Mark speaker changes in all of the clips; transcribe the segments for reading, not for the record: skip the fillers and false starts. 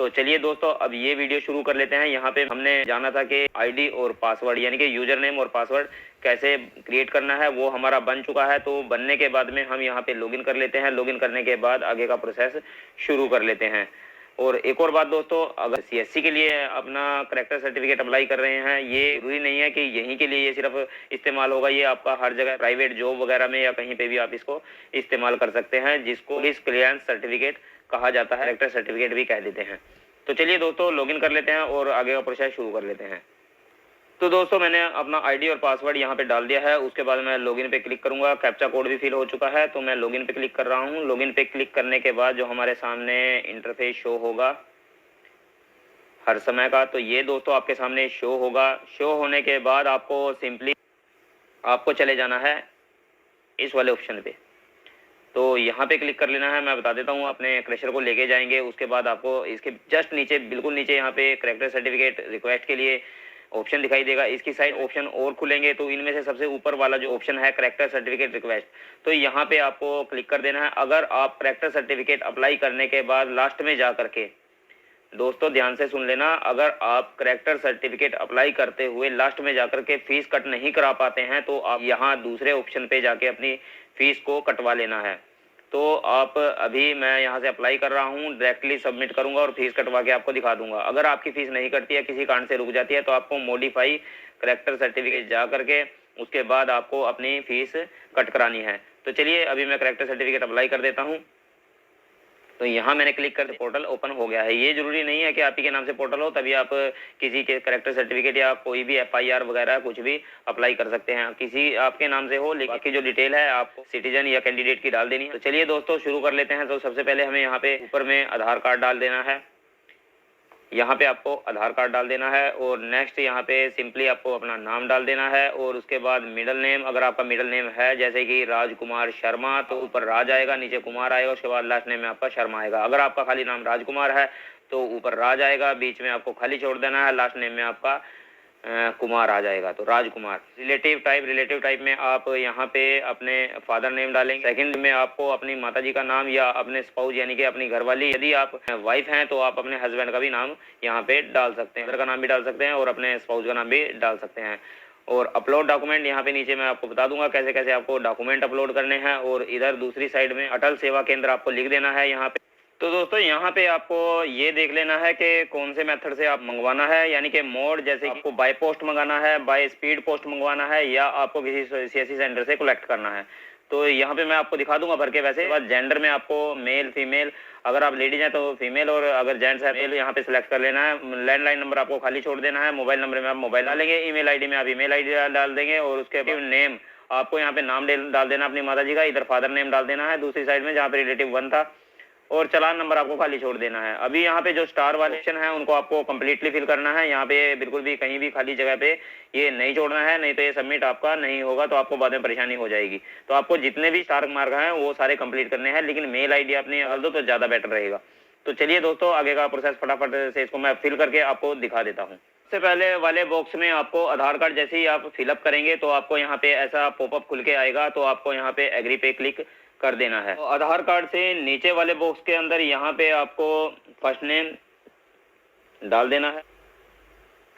Speaker 1: तो चलिए दोस्तों, अब ये वीडियो शुरू कर लेते हैं। यहाँ पे हमने जाना था कि आईडी और पासवर्ड यानी कि यूजर नेम और पासवर्ड कैसे क्रिएट करना है, वो हमारा बन चुका है। तो बनने के बाद में हम यहाँ पे लॉगिन कर लेते हैं। लॉगिन करने के बाद आगे का प्रोसेस शुरू कर लेते हैं। और एक और बात दोस्तों, अगर सीएससी के लिए अपना करेक्टर सर्टिफिकेट अप्लाई कर रहे हैं, ये जरूरी नहीं है कि यहीं के लिए ये सिर्फ इस्तेमाल होगा। ये आपका हर जगह प्राइवेट जॉब वगैरह में या कहीं पे भी आप इसको इस्तेमाल कर सकते हैं, जिसको पुलिस क्लियरेंस सर्टिफिकेट कहा जाता है, करेक्टर सर्टिफिकेट भी कह देते हैं। तो चलिए दोस्तों, लॉगिन कर लेते हैं और आगे का प्रोसेस शुरू कर लेते हैं। तो दोस्तों, मैंने अपना आईडी और पासवर्ड यहाँ पे डाल दिया है। उसके बाद मैं लॉगिन पे क्लिक करूंगा। कैप्चा कोड भी फिल हो चुका है, तो मैं लॉगिन पे क्लिक कर रहा हूँ। लॉगिन पे क्लिक करने के बाद जो हमारे सामने इंटरफेस शो होगा हर समय का, तो ये दोस्तों आपके सामने शो होगा। शो होने के बाद आपको सिंपली आपको चले जाना है इस वाले ऑप्शन पे। तो यहाँ पे क्लिक कर लेना है। मैं बता देता हूँ, अपने क्रशर को लेके जाएंगे। उसके बाद आपको इसके जस्ट नीचे, बिल्कुल नीचे यहाँ पे करेक्टर सर्टिफिकेट रिक्वेस्ट के लिए ऑप्शन दिखाई देगा। इसकी साइड ऑप्शन और खुलेंगे, तो इनमें से सबसे ऊपर वाला जो ऑप्शन है करेक्टर सर्टिफिकेट रिक्वेस्ट, तो यहाँ पे आपको क्लिक कर देना है। अगर आप करेक्टर सर्टिफिकेट अप्लाई करने के बाद लास्ट में जा करके, दोस्तों ध्यान से सुन लेना, अगर आप करेक्टर सर्टिफिकेट अप्लाई करते हुए लास्ट में जाकर के फीस कट नहीं करा पाते हैं, तो आप यहाँ दूसरे ऑप्शन पे जाके अपनी फीस को कटवा लेना है। तो आप अभी मैं यहाँ से अप्लाई कर रहा हूँ, डायरेक्टली सबमिट करूँगा और फीस कटवा के आपको दिखा दूंगा। अगर आपकी फीस नहीं कटती है, किसी कारण से रुक जाती है, तो आपको मॉडिफाई करेक्टर सर्टिफिकेट जा करके उसके बाद आपको अपनी फीस कट करानी है। तो चलिए, अभी मैं करेक्टर सर्टिफिकेट अप्लाई कर देता हूँ। तो यहाँ मैंने क्लिक कर, पोर्टल ओपन हो गया है। ये जरूरी नहीं है कि आप ही के नाम से पोर्टल हो तभी आप किसी के करेक्टर सर्टिफिकेट या कोई भी एफआईआर वगैरह कुछ भी अप्लाई कर सकते हैं। किसी आपके नाम से हो, लेकिन बाकी जो डिटेल है आपको सिटीजन या कैंडिडेट की डाल देनी है। तो चलिए दोस्तों, शुरू कर लेते हैं। तो सबसे पहले हमें यहाँ पे ऊपर में आधार कार्ड डाल देना है। यहाँ पे आपको आधार कार्ड डाल देना है और नेक्स्ट यहाँ पे सिंपली आपको अपना नाम डाल देना है। और उसके बाद मिडिल नेम, अगर आपका मिडिल नेम है जैसे कि राजकुमार शर्मा, तो ऊपर राज आएगा, नीचे कुमार आएगा, उसके बाद लास्ट नेम में आपका शर्मा आएगा। अगर आपका खाली नाम राजकुमार है तो ऊपर राज आएगा, बीच में आपको खाली छोड़ देना है, लास्ट नेम में आपका कुमार आ जाएगा, तो राजकुमार। रिलेटिव टाइप में आप यहाँ पे अपने फादर नेम डालेंगे। सेकंड में आपको अपनी माताजी का नाम या अपने स्पाउस यानी कि अपनी घरवाली, यदि आप वाइफ हैं तो आप अपने हस्बैंड का भी नाम यहाँ पे डाल सकते हैं, मदर का नाम भी डाल सकते हैं और अपने स्पाउस का नाम भी डाल सकते हैं। और अपलोड डॉक्यूमेंट, यहाँ पे नीचे मैं आपको बता दूंगा कैसे कैसे आपको डॉक्यूमेंट अपलोड करने हैं। और इधर दूसरी साइड में अटल सेवा केंद्र आपको लिख देना है यहाँ पे। तो दोस्तों, यहाँ पे आपको ये देख लेना है कि कौन से मेथड से आप मंगवाना है, यानी कि मोड, जैसे कि आपको बाय पोस्ट मंगाना है, बाय स्पीड पोस्ट मंगवाना है, या आपको किसी सीएससी सेंटर से कलेक्ट करना है। तो यहाँ पे मैं आपको दिखा दूंगा भर के। वैसे बाद जेंडर में आपको मेल फीमेल, अगर आप लेडीज हैं तो फीमेल, और अगर जेंट्स है मेल, यहाँ पे सिलेक्ट कर लेना है। लैंडलाइन नंबर आपको खाली छोड़ देना है। मोबाइल नंबर में आप मोबाइल डालेंगे, ईमेल आईडी में आप ईमेल आईडी डाल देंगे। और उसके बाद नेम आपको यहाँ पे नाम डाल देना अपनी माता जी का, इधर फादर नेम डाल देना है दूसरी साइड में जहाँ पे रिलेटिव 1 था, और चालान नंबर आपको खाली छोड़ देना है। अभी यहाँ पे जो स्टार वाले ऑप्शन है उनको आपको कंप्लीटली फिल करना है। यहाँ पे बिल्कुल भी कहीं भी खाली जगह पे ये नहीं छोड़ना है, नहीं तो ये सबमिट आपका नहीं होगा, तो आपको बाद में परेशानी हो जाएगी। तो आपको जितने भी स्टार मार्क हैं वो सारे कंप्लीट करने हैं, लेकिन मेल आईडी अपनी अगर दो तो ज्यादा बेटर रहेगा। तो चलिए दोस्तों, आगे का प्रोसेस फटाफट से इसको मैं फिल करके आपको दिखा देता हूँ। सबसे पहले वाले बॉक्स में आपको आधार कार्ड जैसे ही आप फिलअप करेंगे तो आपको यहाँ पे ऐसा पॉपअप खुल के आएगा, तो आपको यहाँ पे एग्री पे क्लिक कर देना है। तो आधार कार्ड से नीचे वाले बॉक्स के अंदर यहाँ पे आपको फर्स्ट नेम डाल देना है,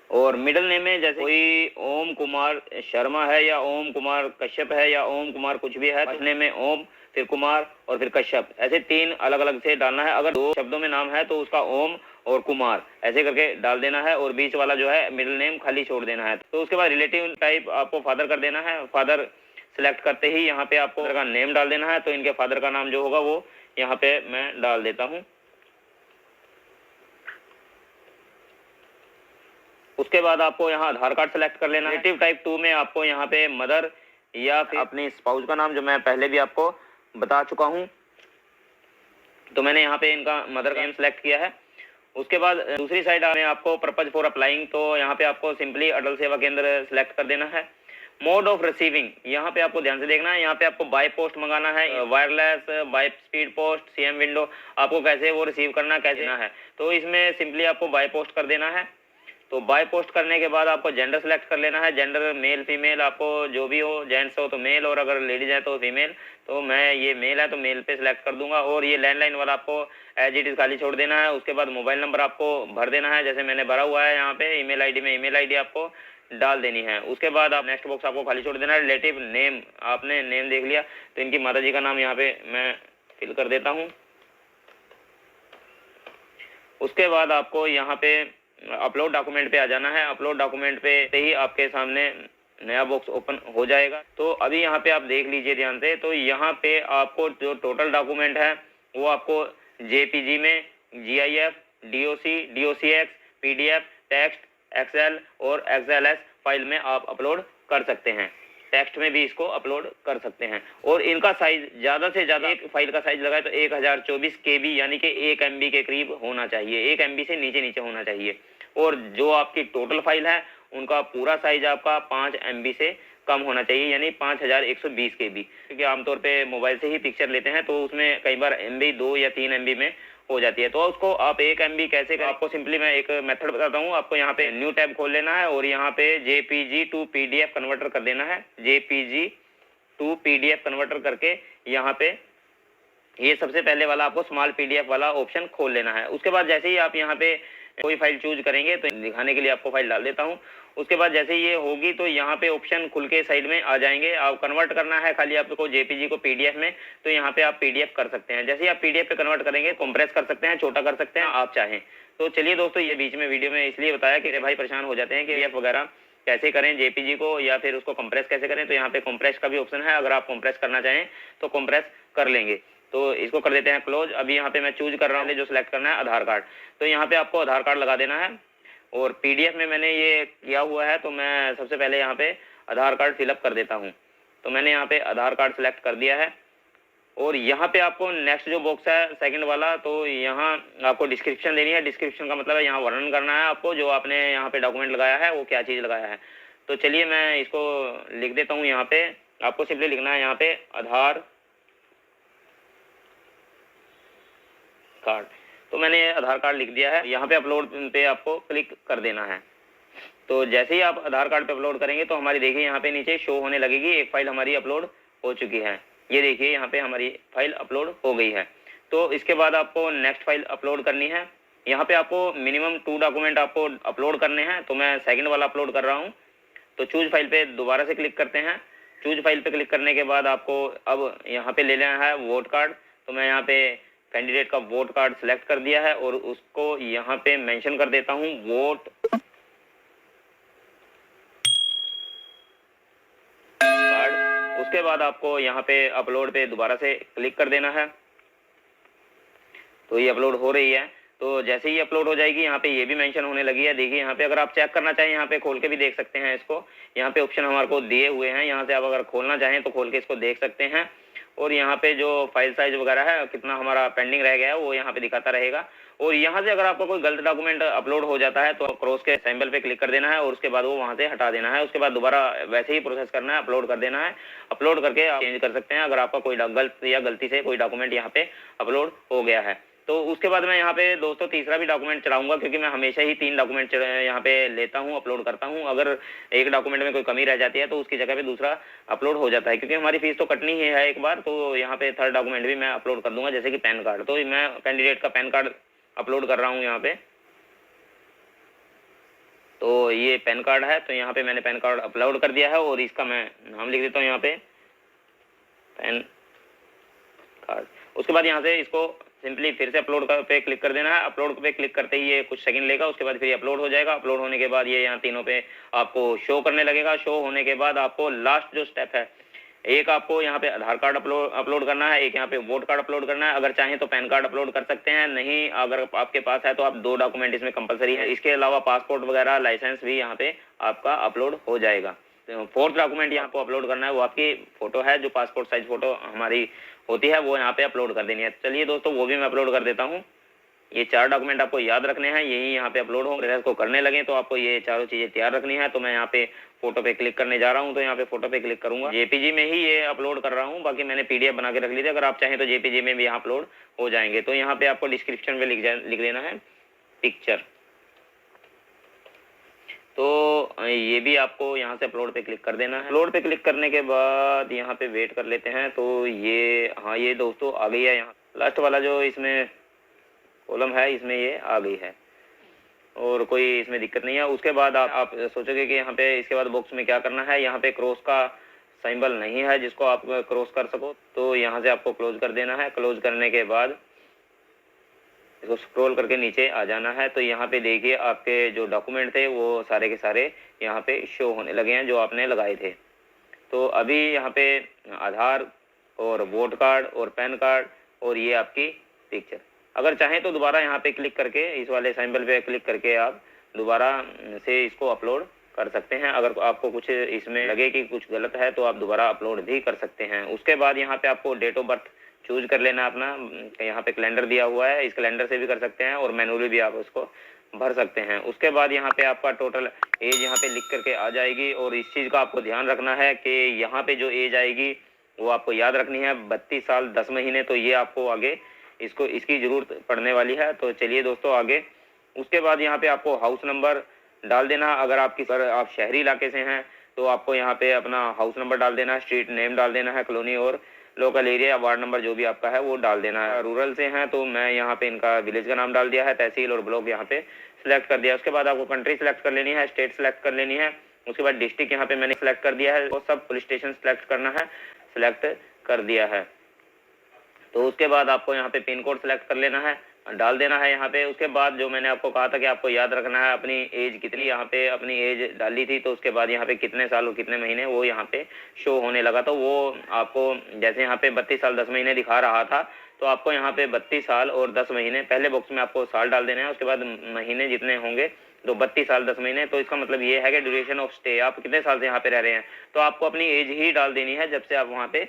Speaker 1: और मिडिल नेम में जैसे कोई ओम कुमार शर्मा है या ओम कुमार कश्यप है या ओम कुमार कुछ भी है, फर्स्ट नेम में ओम, फिर कुमार और फिर कश्यप, ऐसे 3 अलग अलग से डालना है। अगर 2 शब्दों में नाम है तो उसका ओम और कुमार ऐसे करके डाल देना है, और बीच वाला जो है मिडिल नेम खाली छोड़ देना है। तो उसके बाद रिलेटिव टाइप आपको फादर कर देना है। फादर सिलेक्ट करते ही यहाँ पे आपको फादर का नेम डाल देना है, तो इनके फादर का नाम जो होगा वो यहाँ पे मैं डाल देता हूँ। उसके बाद आपको यहाँ आधार कार्ड सेलेक्ट कर लेना है। रिलेटिव टाइप 2 में आपको यहाँ पे मदर या फिर अपनी स्पाउस का नाम, जो मैं पहले भी आपको बता चुका हूँ, तो मैंने यहाँ पे इनका मदर का नेम सेलेक्ट किया है। उसके बाद दूसरी साइड में आपको पर्पज फॉर अप्लाइंग, तो यहाँ पे आपको सिंपली अटल सेवा केंद्र सेलेक्ट कर देना है। मोड ऑफ रिसीविंग, यहाँ पे आपको ध्यान से देखना है, यहाँ पे आपको बाय पोस्ट मंगाना है, wireless, by speed post, CM window, आपको कैसे वो रिसीव करना कैसे ना है। तो इसमें सिंपली आपको बाय पोस्ट कर देना है। तो बाय पोस्ट करने के बाद आपको जेंडर सेलेक्ट कर लेना है। जेंडर मेल फीमेल, आपको जो भी हो, जेंट्स हो तो मेल और अगर लेडीज है तो फीमेल। तो मैं ये मेल है तो मेल पे सिलेक्ट कर दूंगा। और ये लैंडलाइन वाला आपको एज इट इज खाली छोड़ देना है। उसके बाद मोबाइल नंबर आपको भर देना है, जैसे मैंने भरा हुआ है यहाँ पे। ईमेल आईडी में ईमेल आईडी आपको डाल देनी है। उसके बाद आप नेक्स्ट बॉक्स आपको खाली छोड़ देना है। रिलेटिव नेम, आपने नेम देख लिया तो इनकी माता जी का नाम यहाँ पे मैं फिल कर देता हूँ। उसके बाद आपको यहाँ पे अपलोड डॉक्यूमेंट पे आ जाना है। अपलोड डॉक्यूमेंट पे ही आपके सामने नया बॉक्स ओपन हो जाएगा। तो अभी यहाँ पे आप देख लीजिए ध्यान से। तो यहाँ पे आपको जो टोटल डॉक्यूमेंट है वो आपको जेपीजी में, GIF, DOC, DOCX, PDF, text, XL और एक्सएलएस फाइल में आप अपलोड कर सकते हैं। टेक्स्ट में भी इसको अपलोड कर सकते हैं। और इनका साइज ज़्यादा से ज़्यादा, एक फाइल का साइज लगाए तो 1024 KB यानी कि 1 MB के करीब होना चाहिए। 1 MB से नीचे नीचे होना चाहिए। और जो आपकी टोटल फाइल है उनका पूरा साइज आपका 5 MB से कम होना चाहिए, यानी 5120 KB। क्योंकि आमतौर पे मोबाइल से ही पिक्चर लेते हैं तो उसमें कई बार MB 2 या 3 MB में हो जाती है। तो उसको आप 1 MB कैसे करें, आपको सिंपली मैं एक मेथड बताता हूँ। आपको यहाँ पे न्यू टैब खोल लेना है और यहाँ पे JPG टू PDF कन्वर्टर कर देना है। JPG टू PDF कन्वर्टर करके यहाँ पे ये सबसे पहले वाला आपको स्मॉल PDF वाला ऑप्शन खोल लेना है। उसके बाद जैसे ही आप यहाँ पे कोई फाइल चूज करेंगे तो दिखाने के लिए आपको फाइल डाल देता हूँ। उसके बाद जैसे ये होगी तो यहाँ पे ऑप्शन खुल के साइड में आ जाएंगे। आप कन्वर्ट करना है खाली आपको JPG को PDF में, तो यहाँ पे आप PDF कर सकते हैं। जैसे ही आप PDF पे कन्वर्ट करेंगे, कंप्रेस कर सकते हैं, छोटा कर सकते हैं आप चाहें। तो चलिए दोस्तों, ये बीच में वीडियो में इसलिए बताया कि भाई परेशान हो जाते हैं कि PDF वगैरह कैसे करें JPG को, या फिर उसको कंप्रेस कैसे करें। तो यहाँ पे कंप्रेस का भी ऑप्शन है, अगर आप कंप्रेस करना चाहें तो कंप्रेस कर लेंगे। तो इसको कर देते हैं क्लोज। अभी यहाँ पे मैं चूज कर रहा हूँ, जो सिलेक्ट करना है आधार कार्ड। तो यहाँ पे आपको आधार कार्ड लगा देना है। और PDF में मैंने ये किया हुआ है तो मैं सबसे पहले यहाँ पे आधार कार्ड फिलअप कर देता हूँ। तो मैंने यहाँ पे आधार कार्ड सेलेक्ट कर दिया है। और यहाँ पे आपको नेक्स्ट जो बॉक्स है सेकंड वाला, तो यहाँ आपको डिस्क्रिप्शन देनी है। डिस्क्रिप्शन का मतलब है यहाँ वर्णन करना है आपको, जो आपने यहाँ पे डॉक्यूमेंट लगाया है वो क्या चीज़ लगाया है। तो चलिए मैं इसको लिख देता हूँ। यहाँ पे आपको सिंपली लिखना है यहाँ पे आधार कार्ड। तो मैंने आधार कार्ड लिख दिया है। यहाँ पे अपलोड पे आपको क्लिक कर देना है। तो जैसे ही आप आधार कार्ड पे अपलोड करेंगे तो हमारी देखिए यहाँ पे नीचे शो होने लगेगी, एक फाइल हमारी अपलोड हो चुकी है। ये देखिए यहाँ पे हमारी फाइल अपलोड हो गई है। तो इसके बाद आपको नेक्स्ट फाइल अपलोड करनी है। यहाँ पे आपको मिनिमम 2 डॉक्यूमेंट आपको अपलोड करने हैं। तो मैं सेकंड वाला अपलोड कर रहा हूँ। तो चूज फाइल पे दोबारा से क्लिक करते हैं। चूज फाइल पे क्लिक करने के बाद आपको अब यहाँ पे ले लेना है वोट कार्ड। तो मैं यहाँ पे कैंडिडेट का वोट कार्ड सिलेक्ट कर दिया है और उसको यहाँ पे मेंशन कर देता हूँ वोट कार्ड। उसके बाद आपको यहाँ पे अपलोड पे दोबारा से क्लिक कर देना है। तो ये अपलोड हो रही है। तो जैसे ही अपलोड हो जाएगी यहाँ पे ये भी मेंशन होने लगी है। देखिए यहाँ पे अगर आप चेक करना चाहें यहाँ पे खोल के भी देख सकते हैं इसको। यहाँ पे ऑप्शन हमारे को दिए हुए हैं, यहाँ से आप अगर खोलना चाहें तो खोल के इसको देख सकते हैं। और यहाँ पे जो फाइल साइज वगैरह है, कितना हमारा पेंडिंग रह गया है, वो यहाँ पे दिखाता रहेगा। और यहाँ से अगर आपका कोई गलत डॉक्यूमेंट अपलोड हो जाता है तो क्रॉस के सिंबल पे क्लिक कर देना है और उसके बाद वो वहाँ से हटा देना है। उसके बाद दोबारा वैसे ही प्रोसेस करना है, अपलोड कर देना है। अपलोड करके आप चेंज कर सकते हैं अगर आपका कोई गलती से कोई डॉक्यूमेंट यहाँ पे अपलोड हो गया है। तो उसके बाद मैं यहाँ पे दोस्तों तीसरा भी डॉक्यूमेंट चढ़ाऊंगा, क्योंकि मैं हमेशा ही 3 डॉक्यूमेंट यहाँ पे लेता हूँ, अपलोड करता हूँ। अगर एक डॉक्यूमेंट में कोई कमी रह जाती है तो उसकी जगह पे दूसरा अपलोड हो जाता है, क्योंकि हमारी फीस तो कटनी ही है एक बार। तो यहाँ पे थर्ड डॉक्यूमेंट भी मैं अपलोड कर दूंगा, जैसे कि पैन कार्ड। तो मैं कैंडिडेट का पैन कार्ड अपलोड कर रहा हूँ यहाँ पे। तो ये पैन कार्ड है, तो यहाँ पे मैंने पैन कार्ड अपलोड कर दिया है और इसका मैं नाम लिख देता हूँ यहाँ पे पैन कार्ड। उसके बाद यहाँ से इसको सिंपली फिर से अपलोड पे क्लिक कर देना है। अपलोड पे क्लिक करते ही ये कुछ सेकंड लेगा, उसके बाद फिर ये अपलोड हो जाएगा। अपलोड होने के बाद ये यहाँ तीनों पे आपको शो करने लगेगा। शो होने के बाद आपको लास्ट जो स्टेप है, एक आपको यहाँ पे आधार कार्ड अपलोड करना है, एक यहाँ पे वोट कार्ड अपलोड करना है। अगर चाहें तो पैन कार्ड अपलोड कर सकते हैं, नहीं अगर आपके पास है तो आप 2 डॉक्यूमेंट इसमें कंपलसरी है। इसके अलावा पासपोर्ट वगैरह लाइसेंस भी यहाँ पे आपका अपलोड हो जाएगा। फोर्थ डॉक्यूमेंट यहाँ पे अपलोड करना है, वो आपकी फोटो है, जो पासपोर्ट साइज फोटो हमारी होती है, वो यहाँ पे अपलोड कर देनी है। चलिए दोस्तों, वो भी मैं अपलोड कर देता हूँ। ये 4 डॉक्यूमेंट आपको याद रखने हैं, यही यहाँ पे अपलोड हो। प्रोसेस को करने लगे तो आपको ये चारों चीजें तैयार रखनी है। तो मैं यहाँ पे फोटो पे क्लिक करने जा रहा हूँ। तो यहाँ पे फोटो पे क्लिक करूंगा। JPG में ही ये अपलोड कर रहा हूँ, बाकी मैंने PDF बना के रख ली थी। अगर आप चाहें तो JPG में भी यहाँ अपलोड हो जाएंगे। तो यहाँ पे आपको डिस्क्रिप्शन में लिख लेना है पिक्चर। तो ये भी आपको यहाँ से अपलोड पे क्लिक कर देना है। अपलोड पे क्लिक करने के बाद यहाँ पे वेट कर लेते हैं। तो ये हाँ, ये दोस्तों आ गई है। यहाँ लास्ट वाला जो इसमें कॉलम है, इसमें ये आ गई है और कोई इसमें दिक्कत नहीं है। उसके बाद आप सोचोगे कि यहाँ पे इसके बाद बॉक्स में क्या करना है। यहाँ पे क्रॉस का सिंबल नहीं है जिसको आप क्रॉस कर सको, तो यहाँ से आपको क्लोज कर देना है। क्लोज करने के बाद इसको स्क्रॉल करके नीचे आ जाना है। तो यहाँ पे देखिए आपके जो डॉक्यूमेंट थे वो सारे के सारे यहाँ पे शो होने लगे हैं जो आपने लगाए थे। तो अभी यहाँ पे आधार और वोट कार्ड और पैन कार्ड और ये आपकी पिक्चर, अगर चाहें तो दोबारा यहाँ पे क्लिक करके इस वाले सिंबल पे क्लिक करके आप दोबारा से इसको अपलोड कर सकते हैं। अगर आपको कुछ इसमें लगे कि कुछ गलत है तो आप दोबारा अपलोड भी कर सकते हैं। उसके बाद यहाँ पे आपको डेट ऑफ बर्थ चूज कर लेना अपना। यहाँ पे कैलेंडर दिया हुआ है, इस कैलेंडर से भी कर सकते हैं और मैनुअली भी आप उसको भर सकते हैं। उसके बाद यहाँ पे आपका टोटल एज यहाँ पे लिख करके आ जाएगी। और इस चीज़ का आपको ध्यान रखना है कि यहाँ पे जो एज आएगी वो आपको याद रखनी है, 32 साल 10 महीने। तो ये आपको आगे इसकी ज़रूरत पड़ने वाली है। तो चलिए दोस्तों आगे। उसके बाद यहाँ पे आपको हाउस नंबर डाल देना। अगर आप शहरी इलाके से हैं तो आपको यहाँ पे अपना हाउस नंबर डाल देना है, स्ट्रीट नेम डाल देना है, कॉलोनी और लोकल एरिया वार्ड नंबर जो भी आपका है वो डाल देना है। रूरल से हैं तो मैं यहाँ पे इनका विलेज का नाम डाल दिया है, तहसील और ब्लॉक यहाँ पे सिलेक्ट कर दिया। उसके बाद आपको कंट्री सिलेक्ट कर लेनी है, स्टेट सिलेक्ट कर लेनी है। उसके बाद डिस्ट्रिक्ट यहाँ पे मैंने सिलेक्ट कर दिया है, वो सब पुलिस स्टेशन सिलेक्ट करना है, सिलेक्ट कर दिया है। तो उसके बाद आपको यहाँ पे पिन कोड सिलेक्ट कर लेना है, डाल देना है यहाँ पे। उसके बाद जो मैंने आपको कहा था कि आपको याद रखना है अपनी एज कितनी, यहाँ पे अपनी एज डाली थी। तो उसके बाद यहाँ पे कितने साल और कितने महीने वो यहाँ पे शो होने लगा। तो वो आपको जैसे यहाँ पे 32 साल 10 महीने दिखा रहा था, तो आपको यहाँ पे 32 साल और 10 महीने, पहले बॉक्स में आपको साल डाल देना है, उसके बाद महीने जितने होंगे तो 32 साल 10 महीने। तो इसका मतलब ये है कि ड्यूरेशन ऑफ स्टे, आप कितने साल से यहाँ पे रह रहे हैं। तो आपको अपनी एज ही डाल देनी है, जब से आप वहाँ पे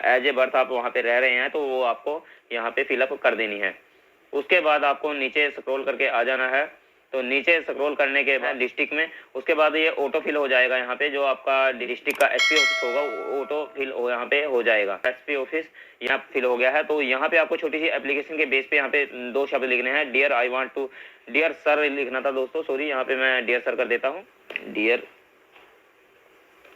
Speaker 1: एज ए बर्थ आप वहाँ पे रह रहे हैं तो वो आपको यहाँ पे फिलअप कर देनी है। उसके बाद आपको नीचे स्क्रॉल करके आ जाना है। तो नीचे स्क्रॉल करने के बाद डिस्ट्रिक्ट में, उसके बाद ये ऑटो फिल हो जाएगा। यहाँ पे जो आपका डिस्ट्रिक्ट का एसपी ऑफिस होगा वो ऑटो फिल यहाँ पे हो जाएगा। एसपी ऑफिस यहाँ फिल हो गया है। तो यहाँ पे आपको छोटी सी एप्लीकेशन के बेस पे यहाँ पे 2 शब्द लिखने हैं। Dear I want to, dear sir लिखना था दोस्तों, सॉरी, यहाँ पे मैं डियर सर कर देता हूँ, डियर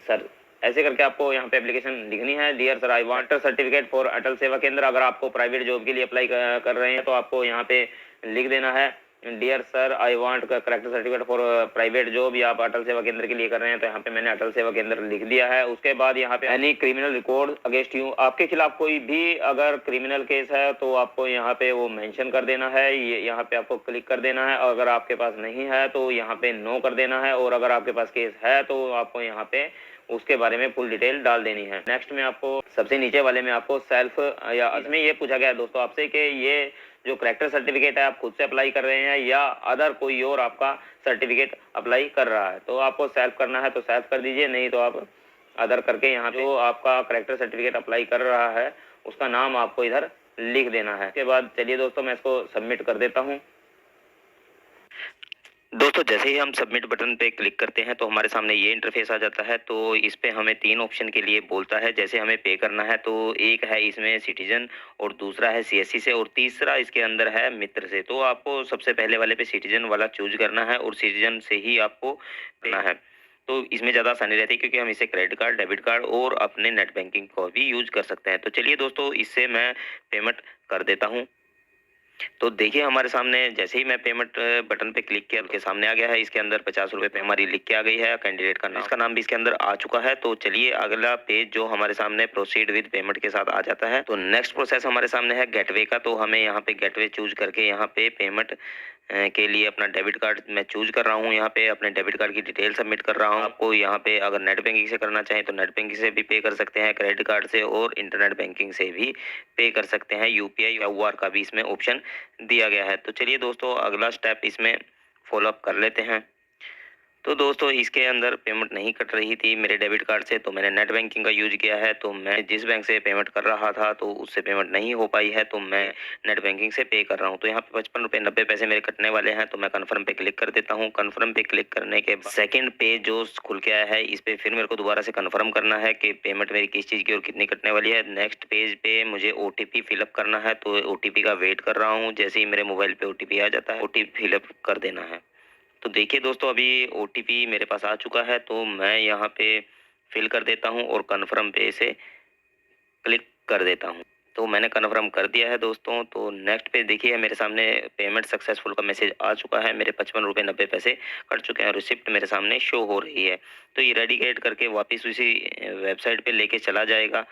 Speaker 1: सर, ऐसे करके आपको यहाँ पे एप्लीकेशन लिखनी है। Dear sir I want certificate for Atal Seva Kendra. अगर आपको प्राइवेट जॉब के लिए अप्लाई कर रहे हैं तो आपको यहाँ पे लिख देना है dear sir I want correct certificate for private job, या आप अटल सेवा केंद्र के लिए कर रहे हैं तो यहाँ पे मैंने अटल सेवा केंद्र लिख दिया है। उसके बाद यहाँ पे any criminal record against you, आपके खिलाफ कोई भी अगर क्रिमिनल केस है तो आपको यहाँ पे वो मेंशन कर देना है। ये यहाँ पे आपको क्लिक कर देना है। अगर आपके पास नहीं है तो यहाँ पे नो कर देना है, और अगर आपके पास केस है तो आपको यहाँ पे उसके बारे में फुल डिटेल डाल देनी है। नेक्स्ट में आपको सबसे नीचे वाले में आपको सेल्फ, या इसमें ये पूछा गया है दोस्तों आपसे कि ये जो करेक्टर सर्टिफिकेट है आप खुद से अप्लाई कर रहे हैं या अदर कोई और आपका सर्टिफिकेट अप्लाई कर रहा है। तो आपको सेल्फ करना है तो सेल्फ कर दीजिए, नहीं तो आप अदर करके यहाँ जो आपका करेक्टर सर्टिफिकेट अप्लाई कर रहा है उसका नाम आपको इधर लिख देना है। उसके बाद चलिए दोस्तों मैं इसको सबमिट कर देता हूँ। दोस्तों जैसे ही हम सबमिट बटन पे क्लिक करते हैं तो हमारे सामने ये इंटरफेस आ जाता है। तो इस पे हमें 3 ऑप्शन के लिए बोलता है जैसे हमें पे करना है। तो एक है इसमें सिटीजन, और दूसरा है सीएससी से, और तीसरा इसके अंदर है मित्र से। तो आपको सबसे पहले वाले पे सिटीजन वाला चूज करना है और सिटीजन से ही आपको पेना है। तो इसमें ज़्यादा आसानी रहती है क्योंकि हम इसे क्रेडिट कार्ड, डेबिट कार्ड और अपने नेट बैंकिंग को भी यूज कर सकते हैं। तो चलिए दोस्तों इससे मैं पेमेंट कर देता हूँ। तो देखिए हमारे सामने जैसे ही मैं पेमेंट बटन पे क्लिक किया, के सामने आ गया है। इसके अंदर 50 रुपये पे हमारी लिख के आ गई है, कैंडिडेट का नाम, इसका नाम भी इसके अंदर आ चुका है। तो चलिए अगला पेज जो हमारे सामने प्रोसीड विद पेमेंट के साथ आ जाता है। तो नेक्स्ट प्रोसेस हमारे सामने है गेटवे का। तो हमें यहाँ पे गेटवे चूज करके यहाँ पे पेमेंट के लिए अपना डेबिट कार्ड मैं चूज कर रहा हूँ। यहाँ पे अपने डेबिट कार्ड की डिटेल सबमिट कर रहा हूँ। आपको यहाँ पे अगर नेट बैंकिंग से करना चाहें तो नेट बैंकिंग से भी पे कर सकते हैं, क्रेडिट कार्ड से और इंटरनेट बैंकिंग से भी पे कर सकते हैं। यूपीआई या UR का भी इसमें ऑप्शन दिया गया है। तो चलिए दोस्तों अगला स्टेप इसमें फॉलोअप कर लेते हैं। तो दोस्तों इसके अंदर पेमेंट नहीं कट रही थी मेरे डेबिट कार्ड से, तो मैंने नेट बैंकिंग का यूज किया है। तो मैं जिस बैंक से पेमेंट कर रहा था तो उससे पेमेंट नहीं हो पाई है, तो मैं नेट बैंकिंग से पे कर रहा हूँ। तो यहाँ पे 55 रुपये 90 पैसे मेरे कटने वाले हैं। तो मैं कन्फर्म पे क्लिक कर देता हूँ। कन्फर्म पे क्लिक करने के बाद सेकेंड पेज जो खुल के आया है, इस पे फिर मेरे को दोबारा से कन्फर्म करना है कि पेमेंट मेरी किस चीज़ की और कितनी कटने वाली है। नेक्स्ट पेज पे मुझे OTP फिलअप करना है। तो OTP का वेट कर रहा हूँ। जैसे ही मेरे मोबाइल पे OTP आ जाता है, OTP फिलअप कर देना है। तो देखिए दोस्तों, अभी ओटीपी मेरे पास आ चुका है, तो मैं यहाँ पे फिल कर देता हूँ और कन्फर्म पे इसे क्लिक कर देता हूँ। तो मैंने कन्फर्म कर दिया है दोस्तों। तो नेक्स्ट पे देखिए मेरे सामने पेमेंट सक्सेसफुल का मैसेज आ चुका है। मेरे 55 रुपये 90 पैसे कट चुके हैं, रिसिप्ट मेरे सामने शो हो रही है। तो ये रेडिकेट करके वापस उसी वेबसाइट पे लेके चला जाएगा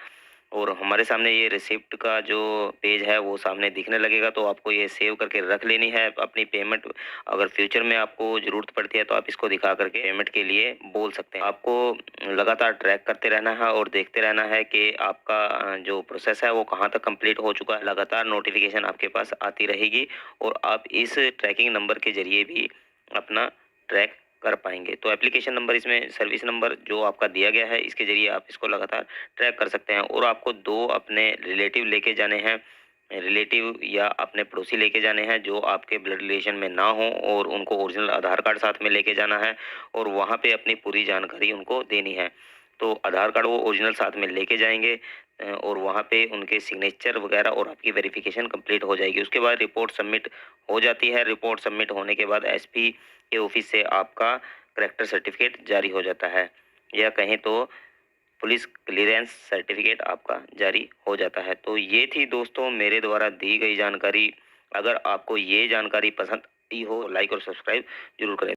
Speaker 1: और हमारे सामने ये रिसिप्ट का जो पेज है वो सामने दिखने लगेगा। तो आपको ये सेव करके रख लेनी है अपनी पेमेंट। अगर फ्यूचर में आपको ज़रूरत पड़ती है तो आप इसको दिखा करके पेमेंट के लिए बोल सकते हैं। आपको लगातार ट्रैक करते रहना है और देखते रहना है कि आपका जो प्रोसेस है वो कहाँ तक कंप्लीट हो चुका है। लगातार नोटिफिकेशन आपके पास आती रहेगी और आप इस ट्रैकिंग नंबर के ज़रिए भी अपना ट्रैक कर पाएंगे। तो एप्लीकेशन नंबर, इसमें सर्विस नंबर जो आपका दिया गया है, इसके ज़रिए आप इसको लगातार ट्रैक कर सकते हैं। और आपको 2 अपने रिलेटिव लेके जाने हैं, रिलेटिव या अपने पड़ोसी लेके जाने हैं जो आपके ब्लड रिलेशन में ना हो, और उनको ओरिजिनल आधार कार्ड साथ में लेके जाना है और वहाँ पे अपनी पूरी जानकारी उनको देनी है। तो आधार कार्ड वो ओरिजिनल साथ में लेके जाएंगे और वहाँ पे उनके सिग्नेचर वगैरह और आपकी वेरिफिकेशन कंप्लीट हो जाएगी। उसके बाद रिपोर्ट सबमिट हो जाती है। रिपोर्ट सबमिट होने के बाद एसपी के ऑफिस से आपका करैक्टर सर्टिफिकेट जारी हो जाता है, या कहें तो पुलिस क्लियरेंस सर्टिफिकेट आपका जारी हो जाता है। तो ये थी दोस्तों मेरे द्वारा दी गई जानकारी। अगर आपको ये जानकारी पसंद आई हो, लाइक और सब्सक्राइब जरूर करें।